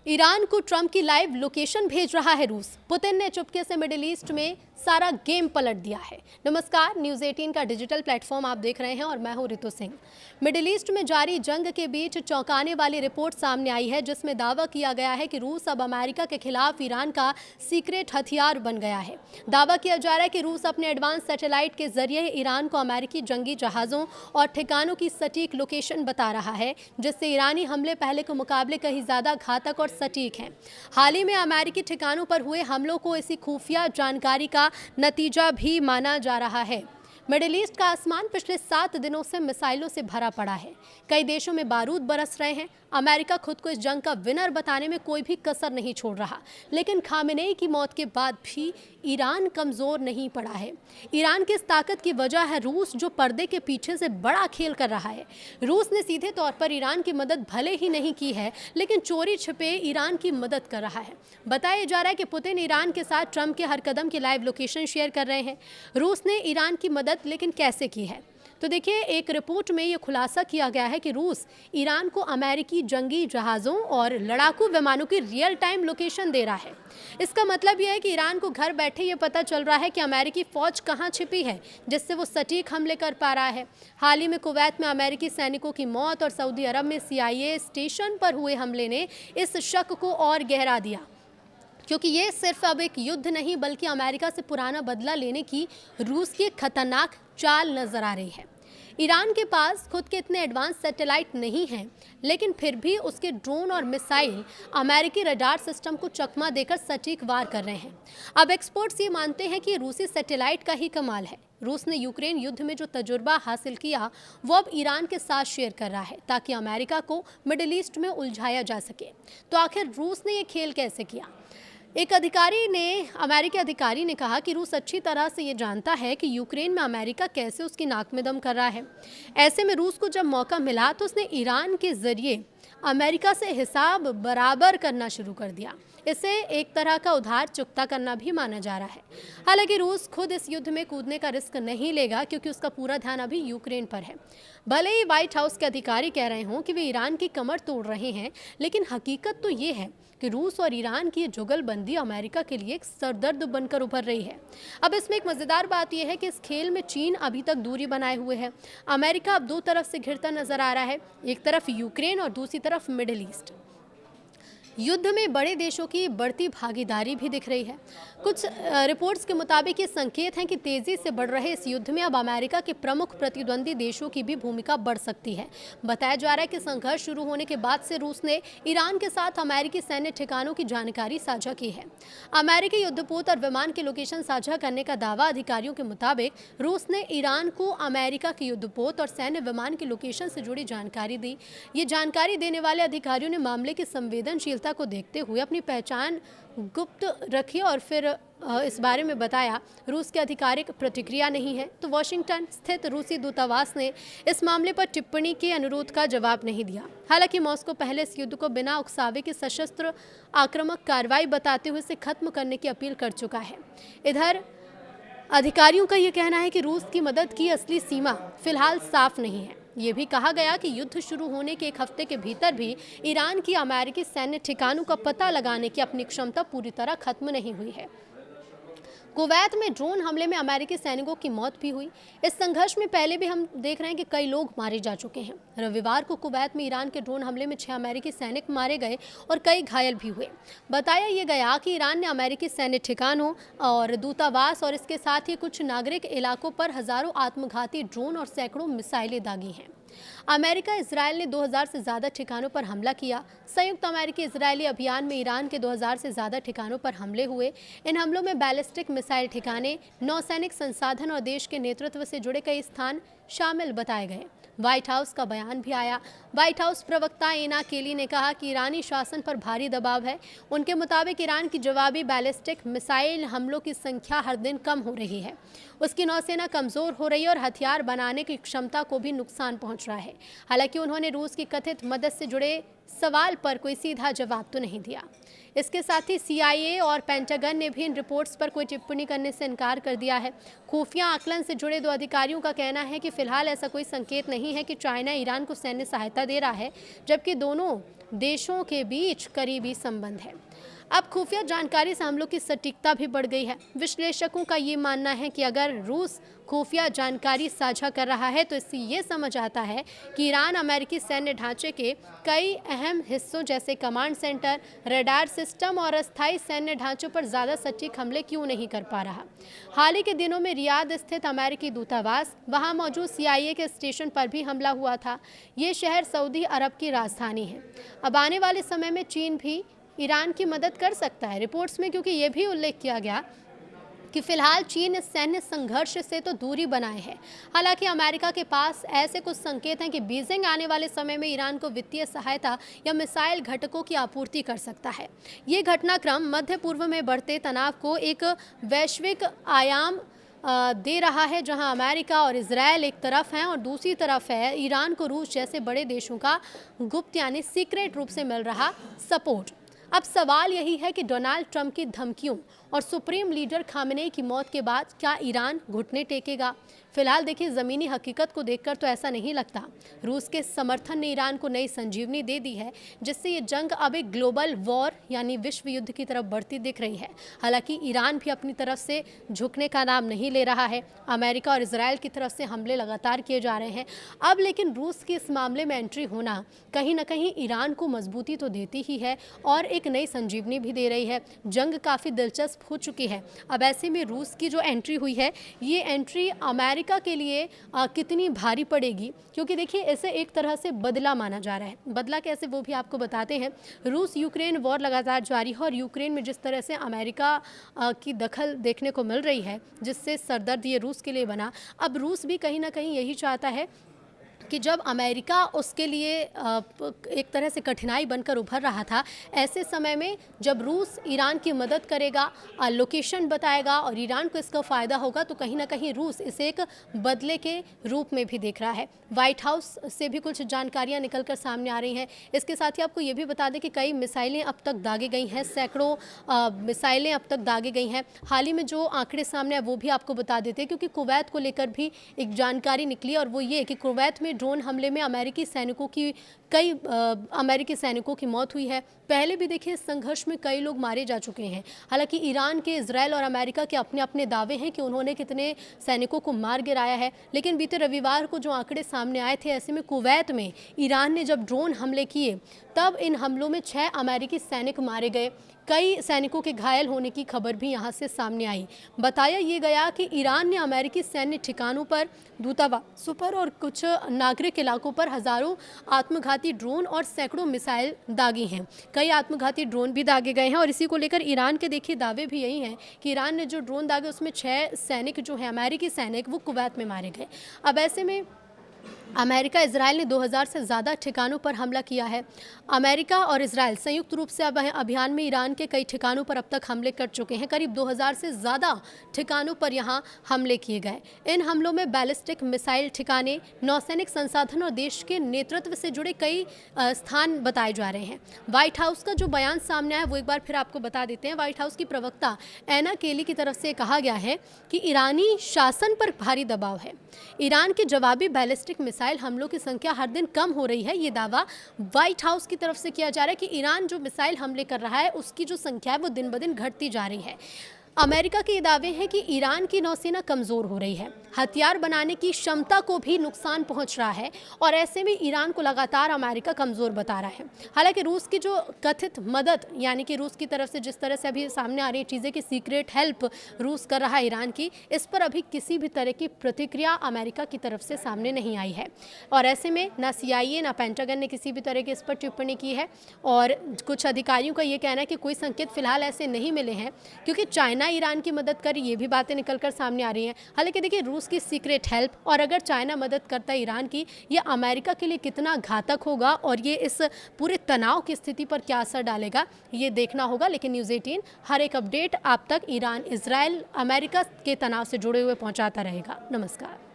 Iran को Trump की live location भेज रहा है रूस। पुतिन ने चुपके से मिडिल ईस्ट में सारा गेम पलट दिया है। नमस्कार, न्यूज़ 18 का डिजिटल प्लेटफॉर्म आप देख रहे हैं और मैं हूं रितु सिंह। मिडिल ईस्ट में जारी जंग के बीच चौंकाने वाली रिपोर्ट सामने आई है, जिसमें दावा किया गया है कि रूस अब अमेरिका के खिलाफ ईरान का सीक्रेट हथियार बन गया है। दावा किया जा रहा है कि रूस अपने एडवांस सैटेलाइट के जरिए ईरान को अमेरिकी जंगी जहाज़ों और ठिकानों की सटीक लोकेशन बता रहा है, जिससे ईरानी हमले पहले के मुकाबले कहीं ज़्यादा घातक और सटीक हैं। हाल ही में अमेरिकी ठिकानों पर हुए हमलों को इसी खुफिया जानकारी का नतीजा भी माना जा रहा है। मिडिल ईस्ट का आसमान पिछले 7 दिनों से मिसाइलों से भरा पड़ा है। कई देशों में बारूद बरस रहे हैं। अमेरिका खुद को इस जंग का विनर बताने में कोई भी कसर नहीं छोड़ रहा, लेकिन खामेनेई की मौत के बाद भी ईरान कमज़ोर नहीं पड़ा है। ईरान की इस ताकत की वजह है रूस, जो पर्दे के पीछे से बड़ा खेल कर रहा है। रूस ने सीधे तौर पर ईरान की मदद भले ही नहीं की है, लेकिन चोरी छिपे ईरान की मदद कर रहा है। बताया जा रहा है कि पुतिन ईरान के साथ ट्रंप के हर कदम की लाइव लोकेशन शेयर कर रहे हैं। रूस ने ईरान की मदद लेकिन कैसे की है, तो देखिए, एक रिपोर्ट में यह खुलासा किया गया है कि रूस ईरान को अमेरिकी जंगी जहाज़ों और लड़ाकू विमानों की रियल टाइम लोकेशन दे रहा है। इसका मतलब यह है कि ईरान को घर बैठे ये पता चल रहा है कि अमेरिकी फ़ौज कहाँ छिपी है, जिससे वो सटीक हमले कर पा रहा है। हाल ही में कुवैत में अमेरिकी सैनिकों की मौत और सऊदी अरब में CIA स्टेशन पर हुए हमले ने इस शक को और गहरा दिया, क्योंकि ये सिर्फ अब एक युद्ध नहीं बल्कि अमेरिका से पुराना बदला लेने की रूस की खतरनाक चाल नजर आ रही है। ईरान के पास खुद के इतने एडवांस सैटेलाइट नहीं हैं, लेकिन फिर भी उसके ड्रोन और मिसाइल अमेरिकी रडार सिस्टम को चकमा देकर सटीक वार कर रहे हैं। अब एक्सपर्ट्स ये मानते हैं कि रूसी सैटेलाइट का ही कमाल है। रूस ने यूक्रेन युद्ध में जो तजुर्बा हासिल किया वो अब ईरान के साथ शेयर कर रहा है, ताकि अमेरिका को मिडिल ईस्ट में उलझाया जा सके। तो आखिर रूस ने ये खेल कैसे किया? एक अमेरिकी अधिकारी ने कहा कि रूस अच्छी तरह से ये जानता है कि यूक्रेन में अमेरिका कैसे उसकी नाक में दम कर रहा है। ऐसे में रूस को जब मौका मिला तो उसने ईरान के जरिए अमेरिका से हिसाब बराबर करना शुरू कर दिया। इसे एक तरह का उधार चुकता करना भी माना जा रहा है। हालांकि रूस खुद इस युद्ध में कूदने का रिस्क नहीं लेगा, क्योंकि उसका पूरा ध्यान अभी यूक्रेन पर है। भले ही व्हाइट हाउस के अधिकारी कह रहे हों कि वे ईरान की कमर तोड़ रहे हैं, लेकिन हकीकत तो ये है कि रूस और ईरान की जुगलबंदी अमेरिका के लिए एक सरदर्द बनकर उभर रही है। अब इसमें एक मज़ेदार बात यह है कि इस खेल में चीन अभी तक दूरी बनाए हुए है। अमेरिका अब दो तरफ से घिरता नजर आ रहा है, एक तरफ यूक्रेन और दूसरी तरफ मिडिल ईस्ट। युद्ध में बड़े देशों की बढ़ती भागीदारी भी दिख रही है। कुछ रिपोर्ट्स के मुताबिक ये संकेत हैं कि तेज़ी से बढ़ रहे इस युद्ध में अब अमेरिका के प्रमुख प्रतिद्वंदी देशों की भी भूमिका बढ़ सकती है। बताया जा रहा है कि संघर्ष शुरू होने के बाद से रूस ने ईरान के साथ अमेरिकी सैन्य ठिकानों की जानकारी साझा की है। अमेरिकी युद्धपोत और विमान की लोकेशन साझा करने का दावा अधिकारियों के मुताबिक रूस ने ईरान को अमेरिका के युद्धपोत और सैन्य विमान की लोकेशन से जुड़ी जानकारी दी। ये जानकारी देने वाले अधिकारियों ने मामले की संवेदनशीलता को देखते हुए अपनी पहचान गुप्त रखी और फिर इस बारे में बताया। रूस की आधिकारिक प्रतिक्रिया नहीं है, तो वॉशिंगटन स्थित रूसी दूतावास ने इस मामले पर टिप्पणी के अनुरोध का जवाब नहीं दिया। हालांकि मॉस्को पहले इस युद्ध को बिना उकसावे की सशस्त्र आक्रामक कार्रवाई बताते हुए इसे खत्म करने की अपील कर चुका है। इधर अधिकारियों का ये कहना है कि रूस की मदद की असली सीमा फिलहाल साफ नहीं है। ये भी कहा गया कि युद्ध शुरू होने के 1 हफ्ते के भीतर भी ईरान की अमेरिकी सैन्य ठिकानों का पता लगाने की अपनी क्षमता पूरी तरह खत्म नहीं हुई है। कुवैत में ड्रोन हमले में अमेरिकी सैनिकों की मौत भी हुई। इस संघर्ष में पहले भी हम देख रहे हैं कि कई लोग मारे जा चुके हैं। रविवार को कुवैत में ईरान के ड्रोन हमले में 6 अमेरिकी सैनिक मारे गए और कई घायल भी हुए। बताया ये गया कि ईरान ने अमेरिकी सैन्य ठिकानों और दूतावास और इसके साथ ही कुछ नागरिक इलाकों पर हजारों आत्मघाती ड्रोन और सैकड़ों मिसाइलें दागी हैं। अमेरिका इजराइल ने 2000 से ज़्यादा ठिकानों पर हमला किया। संयुक्त अमेरिकी इजरायली अभियान में ईरान के 2000 से ज़्यादा ठिकानों पर हमले हुए। इन हमलों में बैलिस्टिक मिसाइल ठिकाने, नौसैनिक संसाधन और देश के नेतृत्व से जुड़े कई स्थान शामिल बताए गए। व्हाइट हाउस का बयान भी आया। व्हाइट हाउस प्रवक्ता एना केली ने कहा कि ईरानी शासन पर भारी दबाव है। उनके मुताबिक ईरान की जवाबी बैलिस्टिक मिसाइल हमलों की संख्या हर दिन कम हो रही है। उसकी नौसेना कमज़ोर हो रही है और हथियार बनाने की क्षमता को भी नुकसान पहुंच रहा है। हालांकि उन्होंने रूस की कथित मदद से जुड़े सवाल पर कोई सीधा जवाब तो नहीं दिया। इसके साथ ही CIA और पेंटागन ने भी इन रिपोर्ट्स पर कोई टिप्पणी करने से इनकार कर दिया है। खुफिया आकलन से जुड़े 2 अधिकारियों का कहना है कि फिलहाल ऐसा कोई संकेत नहीं है कि चाइना ईरान को सैन्य सहायता दे रहा है, जबकि दोनों देशों के बीच करीबी संबंध है। अब खुफिया जानकारी से हमलों की सटीकता भी बढ़ गई है। विश्लेषकों का ये मानना है कि अगर रूस खुफिया जानकारी साझा कर रहा है तो इससे ये समझ आता है कि ईरान अमेरिकी सैन्य ढांचे के कई अहम हिस्सों जैसे कमांड सेंटर, रडार सिस्टम और अस्थायी सैन्य ढांचों पर ज़्यादा सटीक हमले क्यों नहीं कर पा रहा। हाल ही के दिनों में रियाद स्थित अमेरिकी दूतावास, वहाँ मौजूद CIA के स्टेशन पर भी हमला हुआ था। ये शहर सऊदी अरब की राजधानी है। अब आने वाले समय में चीन भी ईरान की मदद कर सकता है रिपोर्ट्स में, क्योंकि ये भी उल्लेख किया गया कि फिलहाल चीन इस सैन्य संघर्ष से तो दूरी बनाए है। हालांकि अमेरिका के पास ऐसे कुछ संकेत हैं कि बीजिंग आने वाले समय में ईरान को वित्तीय सहायता या मिसाइल घटकों की आपूर्ति कर सकता है। ये घटनाक्रम मध्य पूर्व में बढ़ते तनाव को एक वैश्विक आयाम दे रहा है, जहां अमेरिका और इजरायल एक तरफ हैं और दूसरी तरफ है ईरान को रूस जैसे बड़े देशों का गुप्त यानी सीक्रेट रूप से मिल रहा सपोर्ट। अब सवाल यही है कि डोनाल्ड ट्रंप की धमकियों और सुप्रीम लीडर खामेनेई की मौत के बाद क्या ईरान घुटने टेकेगा। फिलहाल देखिए, ज़मीनी हकीकत को देखकर तो ऐसा नहीं लगता। रूस के समर्थन ने ईरान को नई संजीवनी दे दी है, जिससे ये जंग अब एक ग्लोबल वॉर यानी विश्व युद्ध की तरफ बढ़ती दिख रही है। हालांकि ईरान भी अपनी तरफ से झुकने का नाम नहीं ले रहा है। अमेरिका और इजरायल की तरफ से हमले लगातार किए जा रहे हैं। अब लेकिन रूस की इस मामले में एंट्री होना कहीं ना कहीं ईरान को मजबूती तो देती ही है और एक नई संजीवनी भी दे रही है। जंग काफ़ी दिलचस्प हो चुकी है। अब ऐसे में रूस की जो एंट्री हुई है, ये एंट्री अमेरिका के लिए कितनी भारी पड़ेगी, क्योंकि देखिए इसे एक तरह से बदला माना जा रहा है। बदला कैसे, वो भी आपको बताते हैं। रूस यूक्रेन वॉर लगातार जारी है और यूक्रेन में जिस तरह से अमेरिका की दखल देखने को मिल रही है, जिससे सरदर्द ये रूस के लिए बना। अब रूस भी कहीं ना कहीं यही चाहता है कि जब अमेरिका उसके लिए एक तरह से कठिनाई बनकर उभर रहा था, ऐसे समय में जब रूस ईरान की मदद करेगा, लोकेशन बताएगा और ईरान को इसका फ़ायदा होगा, तो कहीं ना कहीं रूस इसे एक बदले के रूप में भी देख रहा है। व्हाइट हाउस से भी कुछ जानकारियां निकलकर सामने आ रही हैं। इसके साथ ही आपको ये भी बता दें कि कई मिसाइलें अब तक दागी गई हैं, सैकड़ों मिसाइलें अब तक दागी गई हैं। हाल ही में जो आंकड़े सामने आए वो भी आपको बता देते हैं, क्योंकि कुवैत को लेकर भी एक जानकारी निकली और वो ये कि कुवैत में ड्रोन हमले में कई अमेरिकी सैनिकों की मौत हुई है। पहले भी देखिए इस संघर्ष में कई लोग मारे जा चुके हैं। हालांकि ईरान के, इजरायल और अमेरिका के अपने अपने दावे हैं कि उन्होंने कितने सैनिकों को मार गिराया है, लेकिन बीते रविवार को जो आंकड़े सामने आए थे, ऐसे में कुवैत में ईरान ने जब ड्रोन हमले किए तब इन हमलों में 6 अमेरिकी सैनिक मारे गए। कई सैनिकों के घायल होने की खबर भी यहाँ से सामने आई। बताया ये गया कि ईरान ने अमेरिकी सैन्य ठिकानों पर, दूतावासों पर और कुछ नागरिक इलाकों पर हज़ारों आत्मघाती ड्रोन और सैकड़ों मिसाइल दागी हैं। कई आत्मघाती ड्रोन भी दागे गए हैं और इसी को लेकर ईरान के देखिए दावे भी यही हैं कि ईरान ने जो ड्रोन दागे उसमें 6 सैनिक जो हैं अमेरिकी सैनिक, वो कुवैत में मारे गए। अब ऐसे में अमेरिका, इजरायल ने 2000 से ज़्यादा ठिकानों पर हमला किया है। अमेरिका और इजरायल संयुक्त रूप से अब अभियान में ईरान के कई ठिकानों पर अब तक हमले कर चुके हैं। करीब 2000 से ज़्यादा ठिकानों पर यहाँ हमले किए गए। इन हमलों में बैलिस्टिक मिसाइल ठिकाने, नौसैनिक संसाधन और देश के नेतृत्व से जुड़े कई स्थान बताए जा रहे हैं। व्हाइट हाउस का जो बयान सामने आया वो एक बार फिर आपको बता देते हैं। व्हाइट हाउस की प्रवक्ता एना केली की तरफ से कहा गया है कि ईरानी शासन पर भारी दबाव है। ईरान के जवाबी बैलिस्टिक मिसाइल हमलों की संख्या हर दिन कम हो रही है। ये दावा व्हाइट हाउस की तरफ से किया जा रहा है कि ईरान जो मिसाइल हमले कर रहा है उसकी जो संख्या है वो दिन ब दिन घटती जा रही है। अमेरिका के ये दावे हैं कि ईरान की नौसेना कमज़ोर हो रही है, हथियार बनाने की क्षमता को भी नुकसान पहुंच रहा है और ऐसे में ईरान को लगातार अमेरिका कमज़ोर बता रहा है। हालांकि रूस की जो कथित मदद, यानी कि रूस की तरफ से जिस तरह से अभी सामने आ रही चीज़ें कि सीक्रेट हेल्प रूस कर रहा है ईरान की, इस पर अभी किसी भी तरह की प्रतिक्रिया अमेरिका की तरफ से सामने नहीं आई है। और ऐसे में ना CIA ना पेंटागन ने किसी भी तरह की इस पर टिप्पणी की है और कुछ अधिकारियों का ये कहना है कि कोई संकेत फिलहाल ऐसे नहीं मिले हैं, क्योंकि चाइना ईरान की मदद करे, ये भी बातें निकलकर सामने आ रही हैं। हालांकि देखिए रूस की सीक्रेट हेल्प और अगर चाइना मदद करता है ईरान की, ये अमेरिका के लिए कितना घातक होगा और ये इस पूरे तनाव की स्थिति पर क्या असर डालेगा, ये देखना होगा। लेकिन न्यूज़ 18 हर एक अपडेट आप तक ईरान, इजरायल, अमेरिका के तनाव से जुड़े हुए पहुंचाता रहेगा। नमस्कार।